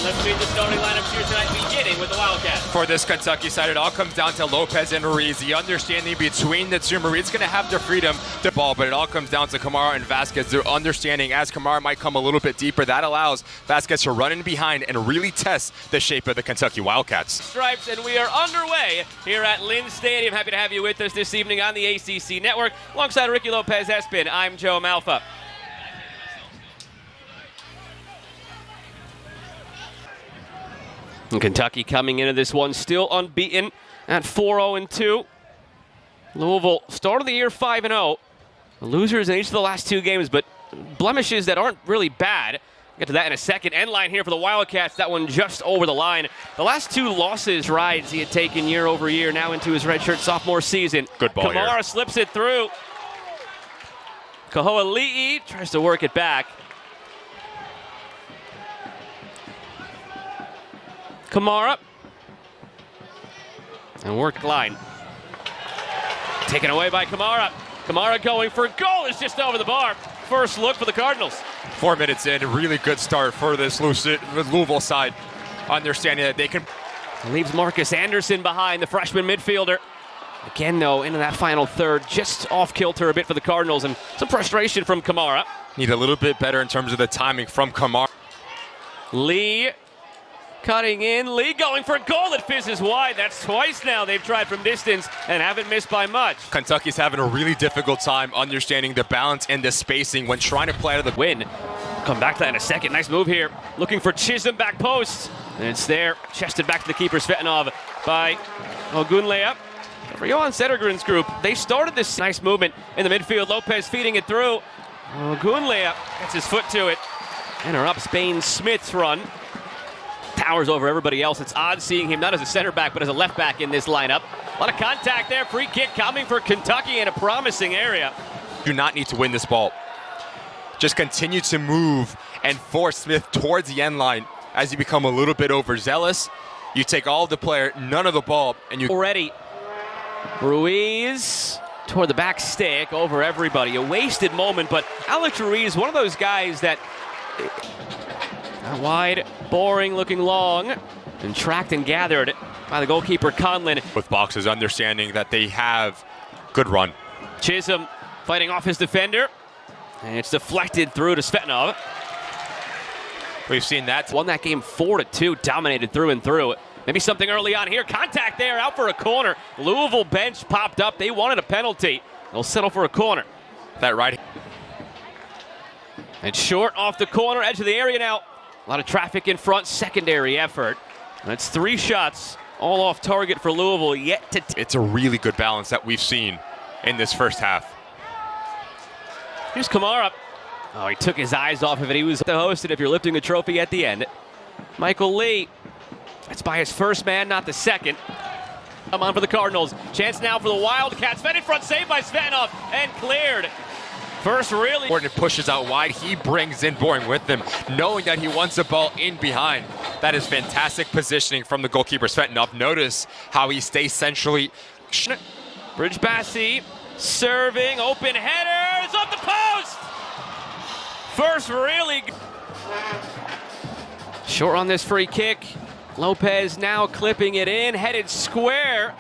Let's meet the starting lineups here tonight, beginning with the Wildcats. For this Kentucky side, it all comes down to Lopez and Ruiz. The understanding between the two. Ruiz going to have the freedom to ball, but it all comes down to Kamara and Vasquez. Their understanding, as Kamara might come a little bit deeper, that allows Vasquez to run in behind and really test the shape of the Kentucky Wildcats. Stripes, and we are underway here at Lynn Stadium. Happy to have you with us this evening on the ACC Network. Alongside Ricky Lopez-Espin, I'm Joe Malfa. And Kentucky coming into this one still unbeaten at 4-0-2. Louisville started the year 5-0. The losers in each of the last two games, but blemishes that aren't really bad. We'll get to that in a second. End line here for the Wildcats. That one just over the line. The last two losses, rides he had taken year over year, now into his redshirt sophomore season. Good ball Kamara here. Slips it through. Kaho'ali'i tries to work it back. Kamara. And work line. Taken away by Kamara. Kamara going for a goal. It's just over the bar. First look for the Cardinals. 4 minutes in, really good start for this Louisville side. Understanding that they can... Leaves Marcus Anderson behind, the freshman midfielder. Again, though, into that final third, just off kilter a bit for the Cardinals, and some frustration from Kamara. Need a little bit better in terms of the timing from Kamara. Lee cutting in. Lee going for a goal that fizzes wide. That's twice now they've tried from distance and haven't missed by much. Kentucky's having a really difficult time understanding the balance and the spacing when trying to play out of the win. Come back to that in a second. Nice move here. Looking for Chisholm back post. And it's there. Chested back to the keeper, Svetanov, by Ogunleya. For Johan Sedergren's group, they started this nice movement in the midfield. Lopez feeding it through. Ogunleya gets his foot to it. Interrupts Spain Smith's run. Towers over everybody else. It's odd seeing him not as a center back, but as a left back in this lineup. A lot of contact there. Free kick coming for Kentucky in a promising area. Do not need to win this ball. Just continue to move and force Smith towards the end line. As you become a little bit overzealous, you take all of the player, none of the ball, and you... Already, Ruiz toward the back stick over everybody. A wasted moment, but Alex Ruiz, one of those guys that... wide, boring, looking long, and tracked and gathered by the goalkeeper Conlon. With boxes, understanding that they have good run. Chisholm fighting off his defender, and it's deflected through to Svetanov. We've seen that. Won that game 4-2, dominated through and through. Maybe something early on here. Contact there, out for a corner. Louisville bench popped up. They wanted a penalty. They'll settle for a corner. That right. And short off the corner, edge of the area now. A lot of traffic in front, secondary effort. That's 3 shots, all off target for Louisville, yet to... It's a really good balance that we've seen in this first half. Here's Kamara. Oh, he took his eyes off of it. He was the host, and if you're lifting a trophy at the end. Michael Lee. That's by his first man, not the second. Come on for the Cardinals. Chance now for the Wildcats. Fed in front, saved by Svetanov, and cleared. First really... Gordon pushes out wide. He brings in Boring with him, knowing that he wants the ball in behind. That is fantastic positioning from the goalkeeper, Svetanov. Notice how he stays centrally. Bridge Bassi serving, open header. It's off the post! First really... Short on this free kick. Lopez now clipping it in, headed square.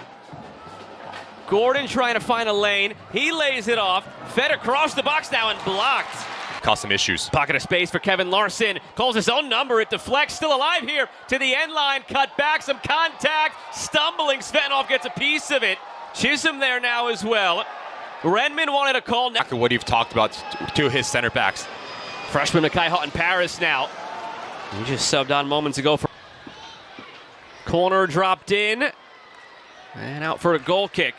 Gordon trying to find a lane. He lays it off. Fed across the box now and blocked. Caused some issues. Pocket of space for Kevin Larson. Calls his own number. It deflects. Still alive here to the end line. Cut back. Some contact. Stumbling. Svetanov gets a piece of it. Chisholm there now as well. Redmond wanted a call. Exactly what you've talked about to his center backs. Freshman Makai Houghton Paris now. He just subbed on moments ago. For corner dropped in. And out for a goal kick.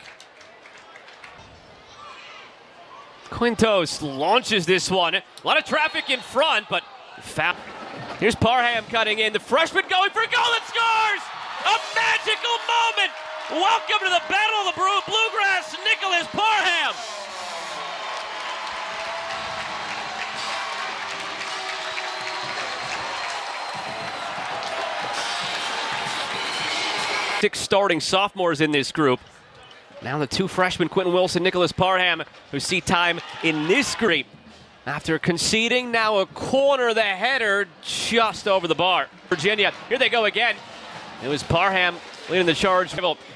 Quintos launches this one. A lot of traffic in front, but foul. Here's Parham cutting in. The freshman going for a goal and scores! A magical moment! Welcome to the Battle of the Bluegrass, Nicholas Parham! Six starting sophomores in this group. Now the 2 freshmen, Quentin Wilson, Nicholas Parham, who see time in this group. After conceding, now a corner, the header just over the bar. Virginia, here they go again. It was Parham leading the charge.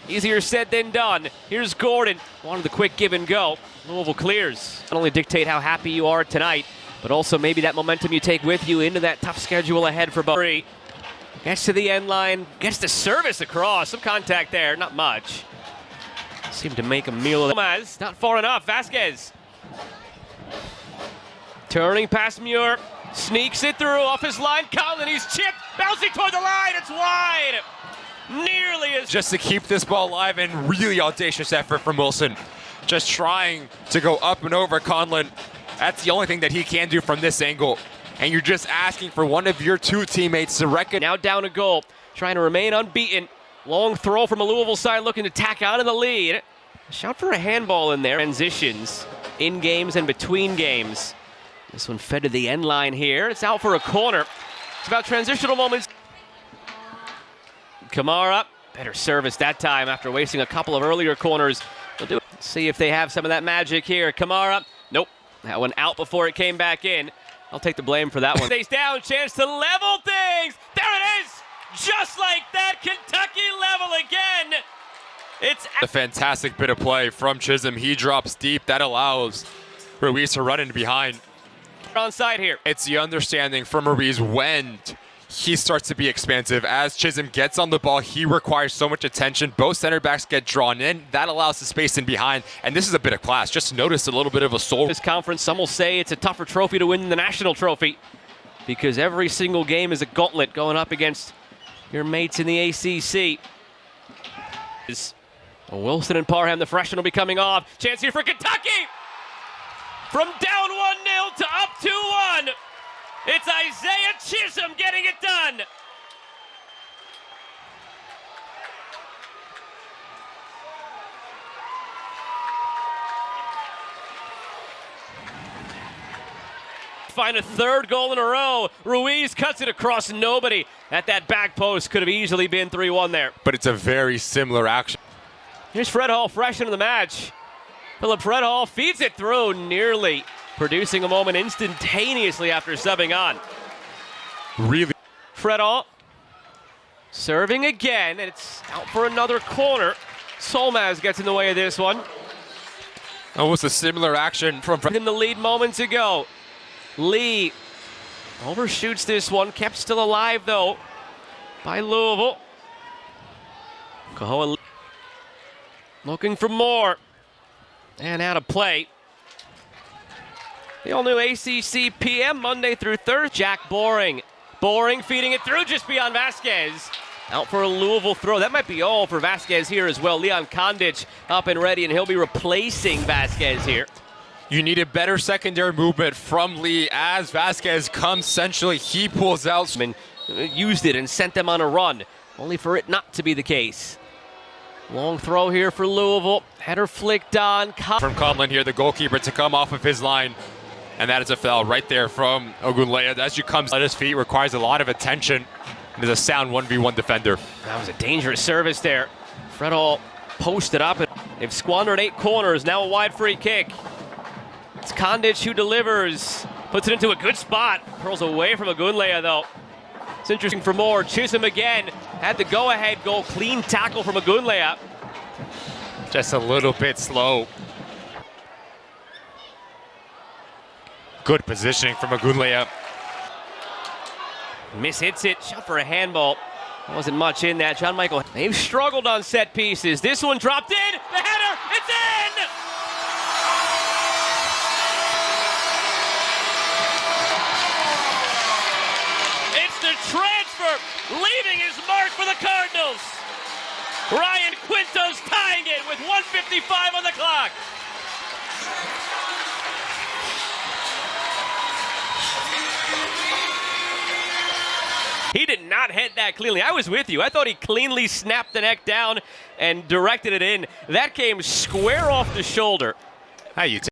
Easier said than done. Here's Gordon. Wanted the quick give and go. Louisville clears. Not only dictate how happy you are tonight, but also maybe that momentum you take with you into that tough schedule ahead for both. Gets to the end line, gets the service across. Some contact there, not much. Seemed to make a meal of it. Not far enough. Vasquez. Turning past Muir. Sneaks it through off his line. Collin, he's chipped. Bouncing toward the line. It's wide. Nearly as. Just to keep this ball alive, and really audacious effort from Wilson. Just trying to go up and over Conlon. That's the only thing that he can do from this angle. And you're just asking for one of your two teammates to reckon. Now down a goal, trying to remain unbeaten. Long throw from a Louisville side looking to tack out in the lead. Shot for a handball in there. Transitions in games and between games. This one fed to the end line here. It's out for a corner. It's about transitional moments. Kamara, better service that time after wasting a couple of earlier corners. We'll do it. See if they have some of that magic here. Kamara, nope. That one out before it came back in. I'll take the blame for that one. Stays down, chance to level things. There it is! Just like that, Kentucky level again. It's a fantastic bit of play from Chisholm. He drops deep. That allows Ruiz to run in behind. Onside here. It's the understanding from Ruiz when he starts to be expansive. As Chisholm gets on the ball, he requires so much attention. Both center backs get drawn in. That allows the space in behind. And this is a bit of class. Just notice a little bit of a soul. This conference, some will say it's a tougher trophy to win than the national trophy because every single game is a gauntlet going up against your mates in the ACC. Wilson and Parham, the freshman, will be coming off. Chance here for Kentucky! From down 1-0 to up 2-1. It's Isaiah Chisholm getting it done. Find a third goal in a row. Ruiz cuts it across nobody. At that back post, could have easily been 3-1 there. But it's a very similar action. Here's Fred Hall, fresh into the match. Philip Fred Hall feeds it through, nearly producing a moment instantaneously after subbing on. Really? Fred Hall serving again, and it's out for another corner. Solmaz gets in the way of this one. Almost a similar action from in the lead moments ago. Lee overshoots this one, kept still alive though by Louisville. Kahoa looking for more. And out of play. The all-new ACC PM Monday through Thursday. Jack Boring. Boring feeding it through just beyond Vasquez. Out for a Louisville throw. That might be all for Vasquez here as well. Leon Kondic up and ready, and he'll be replacing Vasquez here. You need a better secondary movement from Lee as Vasquez comes centrally. He pulls out. Used it and sent them on a run, only for it not to be the case. Long throw here for Louisville. Header flicked on. From Conlon here, the goalkeeper, to come off of his line. And that is a foul right there from Ogunleye. As you come at his feet, requires a lot of attention. And is a sound 1v1 defender. That was a dangerous service there. Fred Hall posted up. They've squandered 8 corners. Now a wide free kick. It's Kondic who delivers. Puts it into a good spot. Curls away from Ogunleye though. It's interesting for more. Chisholm again had the go-ahead goal. Clean tackle from Ogunleye. Just a little bit slow. Good positioning from Ogunleye. Mishits it. Shot for a handball. There wasn't much in that. John Michael. They've struggled on set pieces. This one dropped in. The header. It's in! Transfer leaving his mark for the Cardinals. Ryan Quintos tying it with 1:55 on the clock. He did not head that cleanly. I was with you. I thought he cleanly snapped the neck down and directed it in. That came square off the shoulder. How you